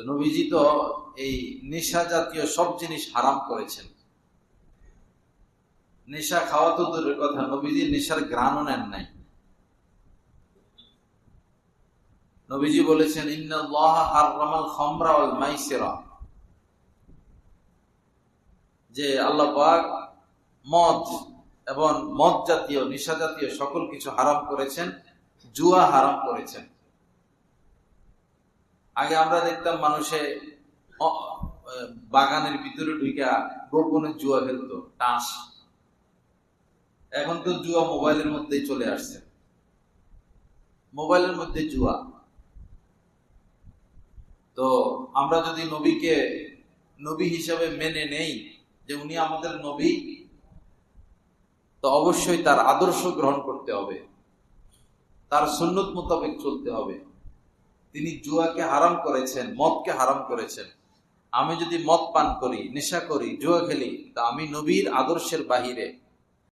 তো নবীজি তো এই নেশা জাতীয় সব জিনিস হারাম করেছেন। নেশা খাওয়া তো দূরের কথা, নবীজি নেশার ঘ্রাণও নেন নাই। নবীজি বলেছেন ইন্নাল্লাহা হাররামাল খামরা ওয়াল মাইসিরা, যে আল্লাহ পাক মদ এবং মদ জাতীয় নেশা জাতীয় সকল কিছু হারাম করেছেন, জুয়া হারাম করেছেন। আগে আমরা দেখতাম মানুষে বাগানের ভিতরে ঢুকা গোপনে জুয়া খেলতো, টাস। এখন তো জুয়া মোবাইলের মধ্যেই চলে আসছে, মোবাইলের মধ্যে জুয়া। তো আমরা যদি নবীকে নবী হিসাবে মেনে নেই যে উনি আমাদের নবী, তো অবশ্যই তার আদর্শ গ্রহণ করতে হবে, তার সুন্নত মোতাবেক চলতে হবে। তিনি জুয়াকে হারাম করেছেন, মদকে হারাম করেছেন। আমি যদি মদ পান করি, নেশা করি, জুয়া খেলি, তা আমি নবীর আদর্শের বাহিরে,